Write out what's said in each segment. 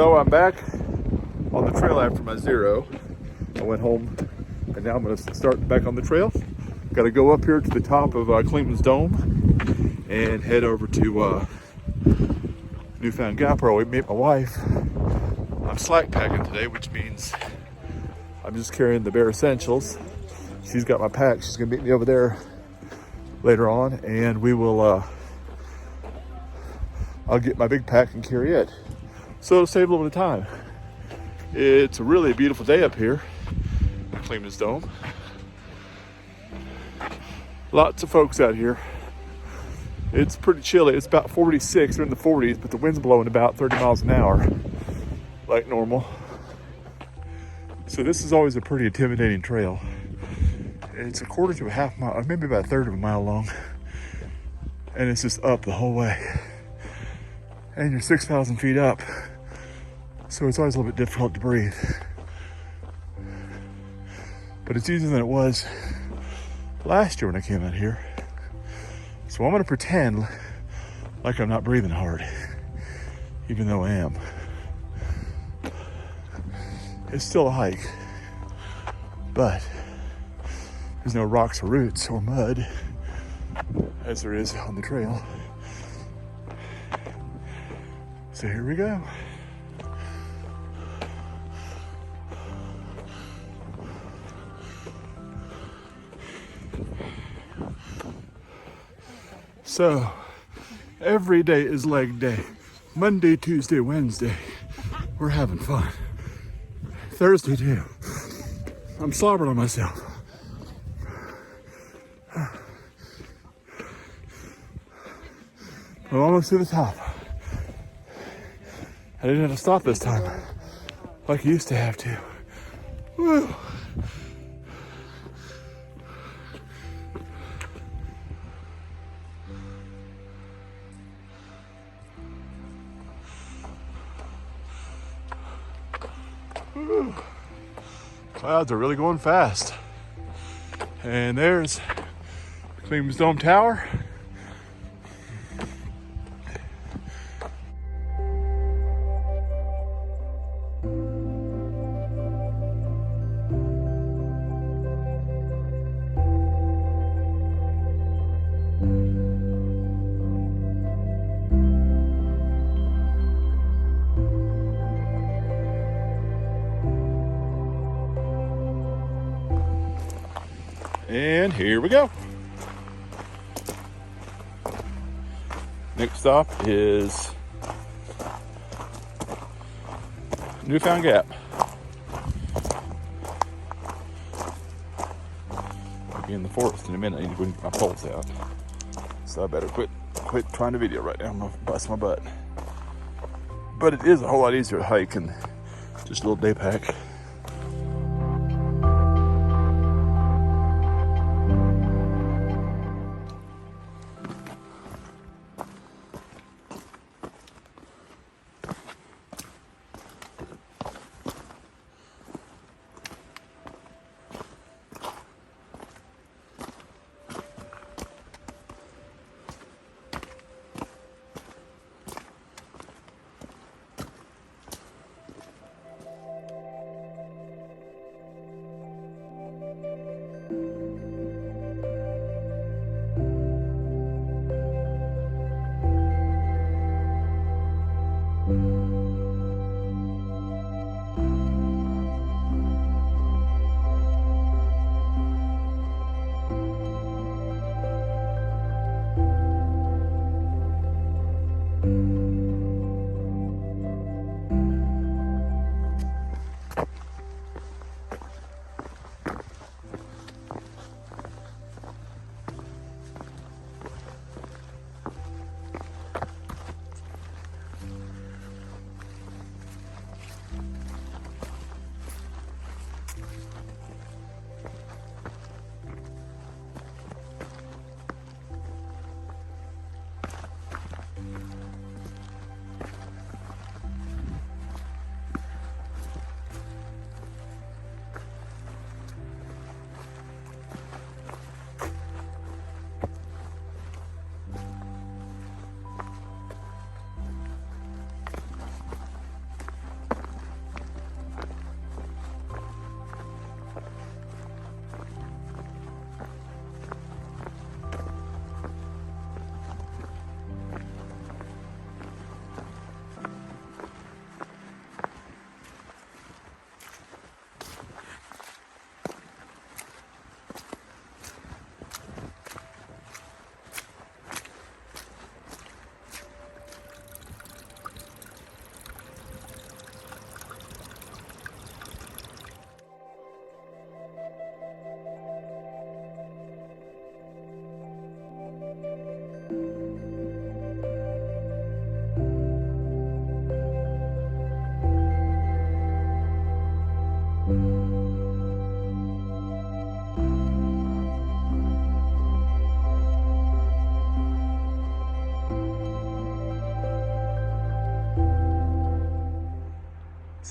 So I'm back on the trail after my zero. I went home and now I'm going to start back on the trail. Got to go up here to the top of Clingmans Dome and head over to Newfound Gap where we meet my wife. I'm slack packing today, which means I'm just carrying the bare essentials. She's got my pack. She's going to meet me over there later on, and we will I'll get my big pack and carry it. So it'll save a little bit of time. It's a really beautiful day up here at Clingmans Dome. Lots of folks out here. It's pretty chilly. It's about 46, we're in the 40s, but the wind's blowing about 30 miles an hour, like normal. So this is always a pretty intimidating trail. It's a quarter to a half mile, or maybe about a third of a mile long. And it's just up the whole way. And you're 6,000 feet up. So it's always a little bit difficult to breathe. But it's easier than it was last year when I came out here. So I'm gonna pretend like I'm not breathing hard, even though I am. It's still a hike, but there's no rocks or roots or mud as there is on the trail. So here we go. So every day is leg day. Monday, Tuesday, Wednesday, we're having fun. Thursday too. I'm slobbering on myself. I'm almost to the top. I didn't have to stop this time, like I used to have to. Woo. Woo. Clouds are really going fast. And there's Clingmans Dome Tower. And here we go. Next stop is Newfound Gap. I'll be in the forest in a minute. I need to bring my poles out. So I better quit trying to video right now. I'm gonna bust my butt. But it is a whole lot easier to hike and just a little day pack.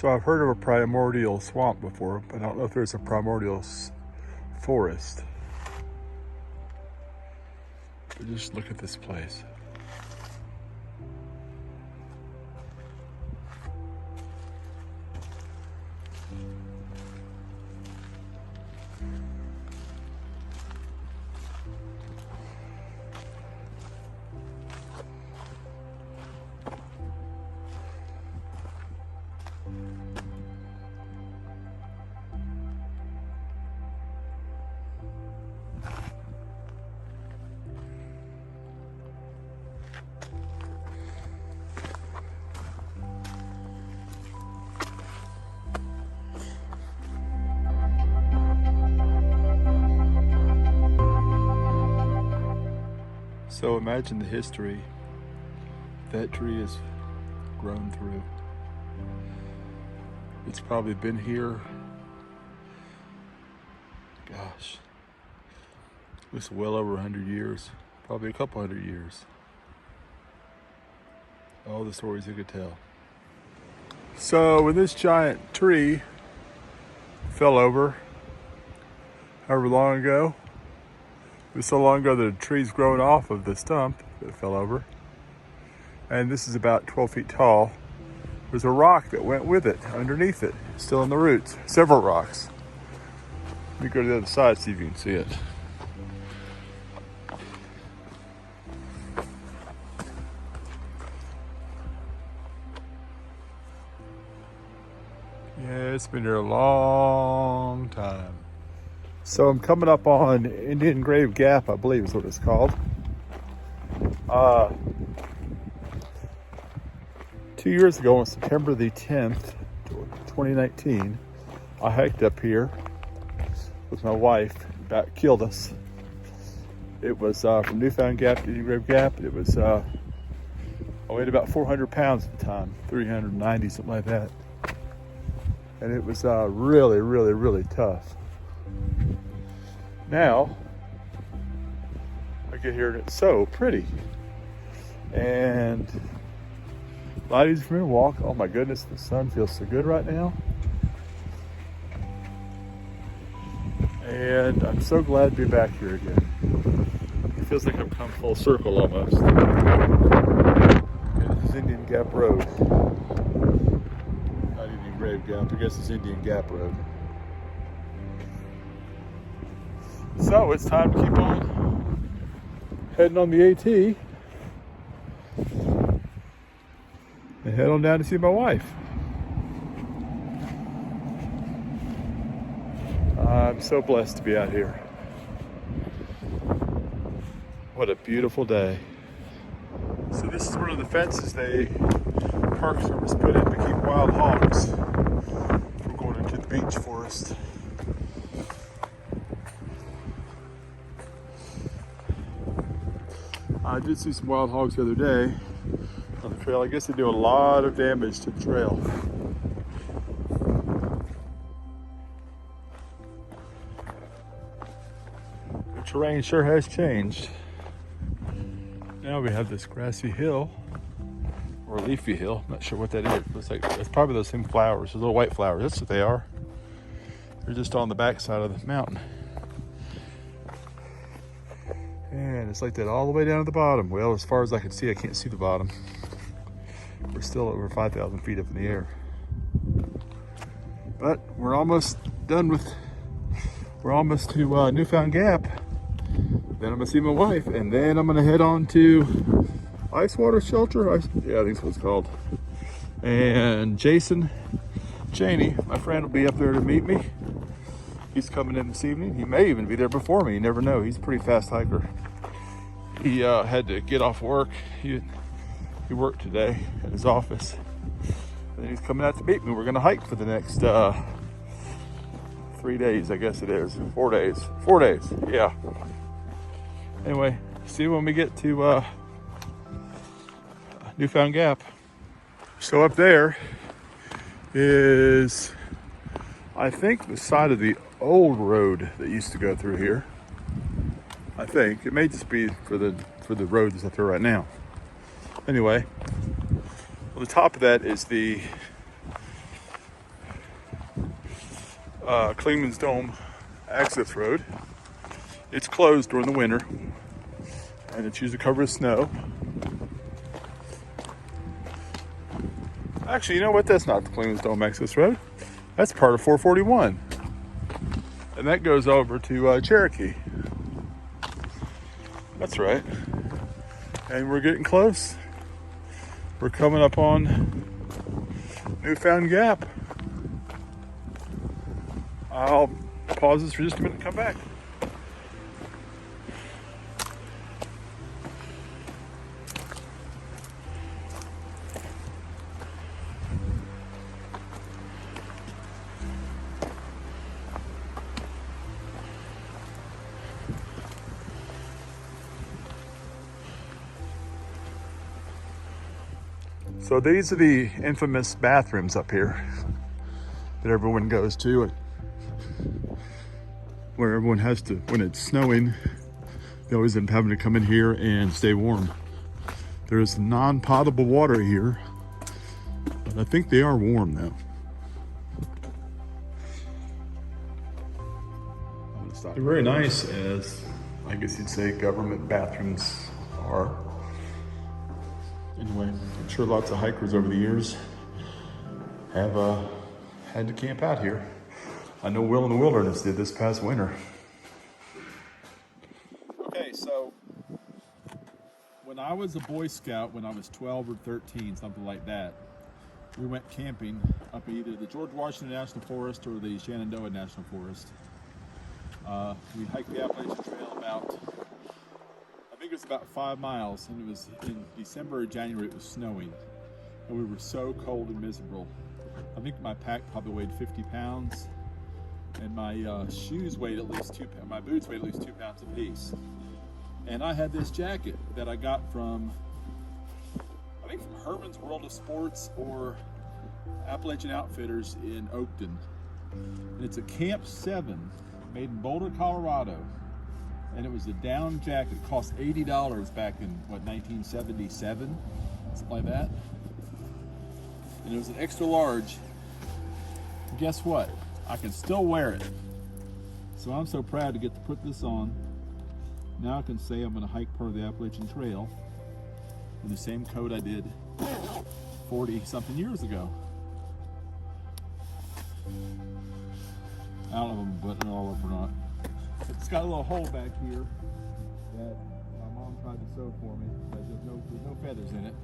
So I've heard of a primordial swamp before, but I don't know if there's a primordial forest. But just look at this place. So imagine the history that tree has grown through. It's probably been here, gosh, it's well over 100 years, probably a couple 100 years. All the stories you could tell. So when this giant tree fell over, however long ago, it was so long ago that a tree's grown off of the stump that fell over. And this is about 12 feet tall. There's a rock that went with it, underneath it, still in the roots. Several rocks. Let me go to the other side, see if you can see it. Yeah, it's been here a long time. So I'm coming up on Indian Grave Gap, I believe is what it's called. 2 years ago on September the 10th, 2019, I hiked up here with my wife. About killed us. It was from Newfound Gap to Indian Grave Gap. It was, I weighed about 400 pounds at the time, 390, something like that. And it was really, really, really tough. Now, I get here and it's so pretty. And a lot easier for me to walk. Oh my goodness, the sun feels so good right now. And I'm so glad to be back here again. It feels like I've come full circle almost. Okay, this is Indian Gap Road. Not Indian Grave Gap, I guess it's Indian Gap Road. So it's time to keep on heading on the AT and head on down to see my wife. I'm so blessed to be out here. What a beautiful day. So this is one of the fences Park Service put in to keep wild hogs from going into the beech forest. I did see some wild hogs the other day on the trail. I guess they do a lot of damage to the trail. The terrain sure has changed. Now we have this grassy hill, or leafy hill. I'm not sure what that is. Looks like it's probably those same flowers, those little white flowers. That's what they are. They're just on the back side of the mountain. And it's like that all the way down to the bottom. Well, as far as I can see, I can't see the bottom. We're still over 5,000 feet up in the air. But we're almost done with, we're almost to Newfound Gap. Then I'm gonna see my wife, and then I'm gonna head on to Icewater Shelter. Yeah, I think that's what it's called. And Janie, my friend, will be up there to meet me. He's coming in this evening. He may even be there before me. You never know. He's a pretty fast hiker. He had to get off work. He worked today at his office. And he's coming out to meet me. We're going to hike for the next 3 days, I guess it is. 4 days. 4 days, yeah. Anyway, see you when we get to Newfound Gap. So up there is, I think, the side of the old road that used to go through here. I think it may just be for the road that's up there right now. Anyway, on the top of that is the Clingmans Dome access road. It's closed during the winter, and it's usually covered with snow. Actually, you know what? That's not the Clingmans Dome access road. That's part of 441, and that goes over to Cherokee. That's right. And we're getting close. We're coming up on Newfound Gap. I'll pause this for just a minute and come back. So these are the infamous bathrooms up here that everyone goes to, where everyone has to, when it's snowing, they always end up having to come in here and stay warm. There's non-potable water here, but I think they are warm though. They're very nice, as I guess you'd say government bathrooms are. Anyway, I'm sure lots of hikers over the years have had to camp out here. I know Will in the Wilderness did this past winter. Okay, so when I was a Boy Scout, when I was 12 or 13, something like that, we went camping up either the George Washington National Forest or the Shenandoah National Forest. We hiked the Appalachian Trail about, I think it was about 5 miles, and it was in December or January. It was snowing, and we were so cold and miserable. I think my pack probably weighed 50 pounds, and my shoes weighed at least 2 pounds. My boots weighed at least 2 pounds apiece. And I had this jacket that I got from, I think from Herman's World of Sports or Appalachian Outfitters in Oakton. And it's a Camp 7 made in Boulder, Colorado. And it was a down jacket. It cost $80 back in, what, 1977? Something like that. And it was an extra large. And guess what? I can still wear it. So I'm so proud to get to put this on. Now I can say I'm going to hike part of the Appalachian Trail in the same coat I did 40-something years ago. I don't know if I'm buttoning it all up or not. It's got a little hole back here that my mom tried to sew for me, but there's no feathers in it.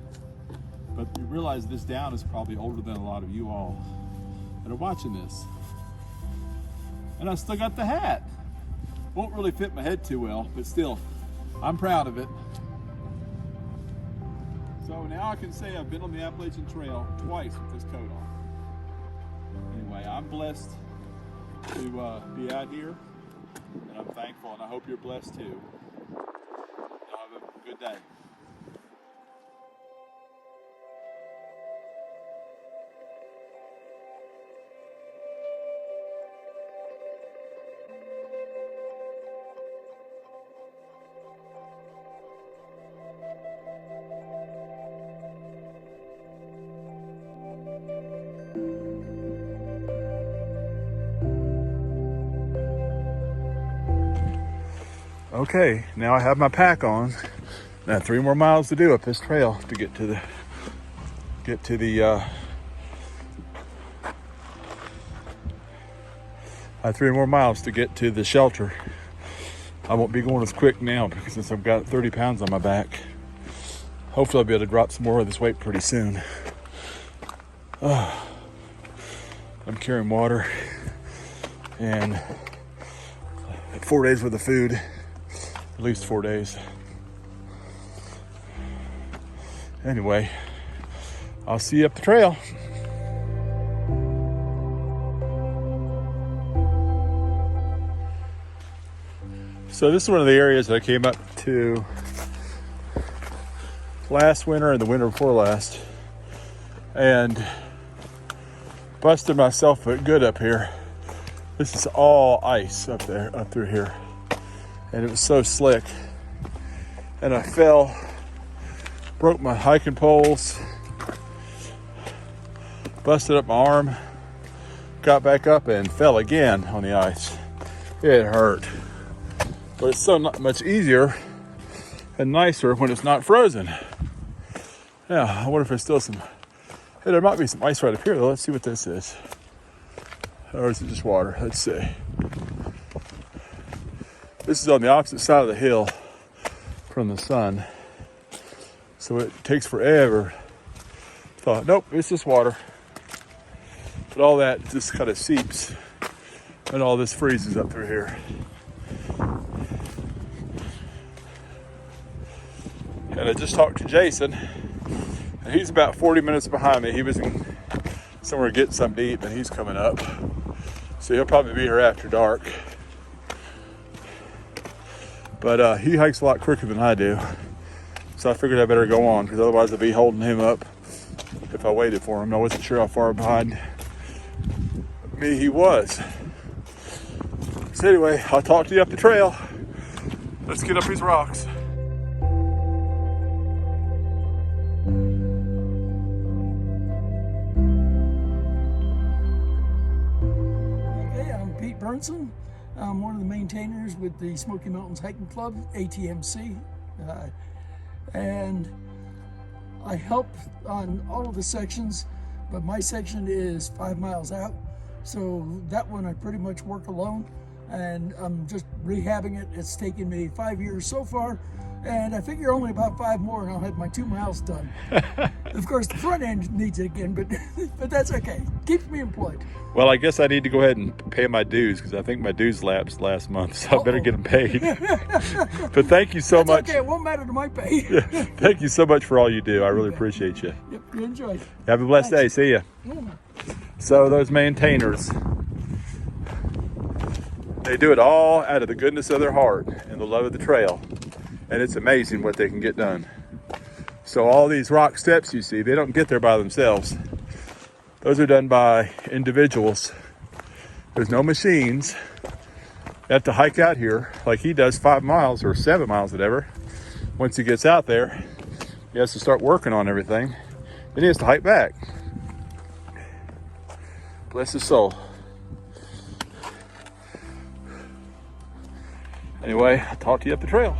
But you realize this down is probably older than a lot of you all that are watching this. And I still got the hat. Won't really fit my head too well, but still, I'm proud of it. So now I can say I've been on the Appalachian Trail twice with this coat on. Anyway, I'm blessed to be out here, and I'm thankful, and I hope you're blessed too. Y'all have a good day. Okay, now I have my pack on. I have 3 more miles to do up this trail to get to the I have 3 more miles to get to the shelter. I won't be going as quick now because since I've got 30 pounds on my back. Hopefully I'll be able to drop some more of this weight pretty soon. I'm carrying water and 4 days worth of food. At least 4 days. Anyway, I'll see you up the trail. So this is one of the areas that I came up to last winter and the winter before last, and busted myself good up here. This is all ice up through here. And it was so slick, and I fell, broke my hiking poles, busted up my arm, got back up and fell again on the ice. It hurt. But it's so much easier and nicer when it's not frozen. Yeah, I wonder if there's still some... Hey, there might be some ice right up here, though. Let's see what this is. Or is it just water? Let's see. This is on the opposite side of the hill from the sun. So it takes forever. Thought, nope, it's just water. But all that just kind of seeps and all this freezes up through here. And I just talked to Jason, and he's about 40 minutes behind me. He was somewhere getting something to eat, but he's coming up. So he'll probably be here after dark. But he hikes a lot quicker than I do. So I figured I better go on, because otherwise I'd be holding him up if I waited for him. I wasn't sure how far behind me he was. So anyway, I'll talk to you up the trail. Let's get up these rocks. Okay, I'm Pete Burnson. I'm one of the maintainers with the Smoky Mountains Hiking Club, ATMC. And I help on all of the sections, but my section is 5 miles out. So that one I pretty much work alone, and I'm just rehabbing it. It's taken me 5 years so far, and I figure only about 5 more and I'll have my 2 miles done. Of course, the front end needs it again, but that's okay. Keeps me employed. Well, I guess I need to go ahead and pay my dues, because I think my dues lapsed last month, so I better get them paid. But thank you so much. Okay, it won't matter to my pay. Thank you so much for all you do. I really appreciate you. Yep, you enjoy. Have a blessed day. See ya. So those maintainers, they do it all out of the goodness of their heart and the love of the trail. And it's amazing what they can get done. So all these rock steps you see, they don't get there by themselves. Those are done by individuals. There's no machines. You have to hike out here like he does 5 miles or 7 miles, whatever. Once he gets out there, he has to start working on everything. Then he has to hike back. Bless his soul. Anyway, I'll talk to you up the trail.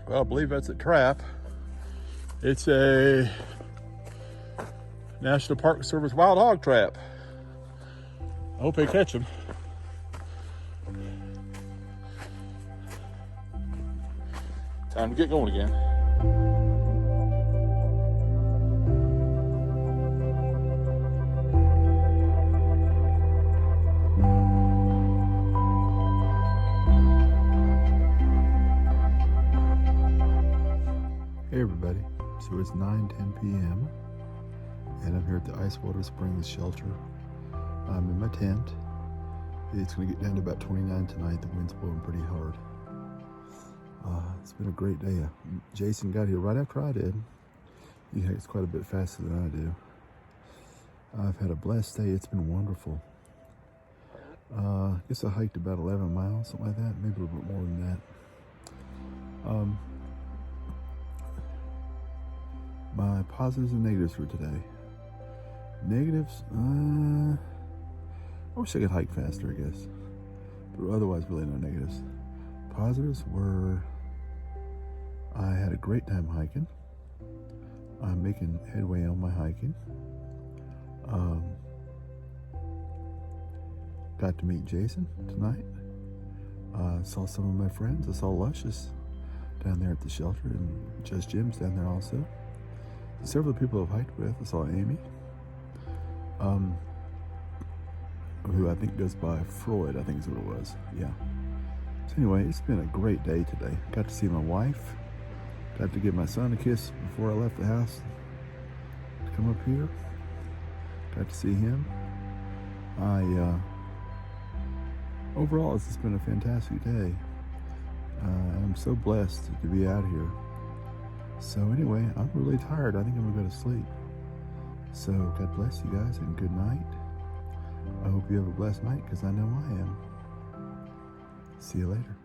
Well, I believe that's a trap. It's a National Park Service wild hog trap. I hope they catch them. Time to get going again. Hey everybody, so it's 9:10 p.m. and I'm here at the Icewater Spring Shelter. I'm in my tent. It's going to get down to about 29 tonight. The wind's blowing pretty hard. It's been a great day. Jason got here right after I did. He hikes quite a bit faster than I do. I've had a blessed day. It's been wonderful. I guess I hiked about 11 miles, something like that, maybe a little bit more than that. My positives and negatives for today. Negatives, I wish I could hike faster, I guess. But otherwise, really no negatives. Positives were, I had a great time hiking. I'm making headway on my hiking. Got to meet Jason tonight. Saw some of my friends. I saw Luscious down there at the shelter, and Just Jim's down there also. Several people I've hiked with. I saw Amy, who I think goes by Freud, I think is what it was. Yeah. So anyway, it's been a great day today. Got to see my wife. Got to give my son a kiss before I left the house to come up here. Got to see him. Overall, it's just been a fantastic day. I'm so blessed to be out here. So anyway, I'm really tired. I think I'm gonna go to sleep. So God bless you guys and good night. I hope you have a blessed night because I know I am. See you later.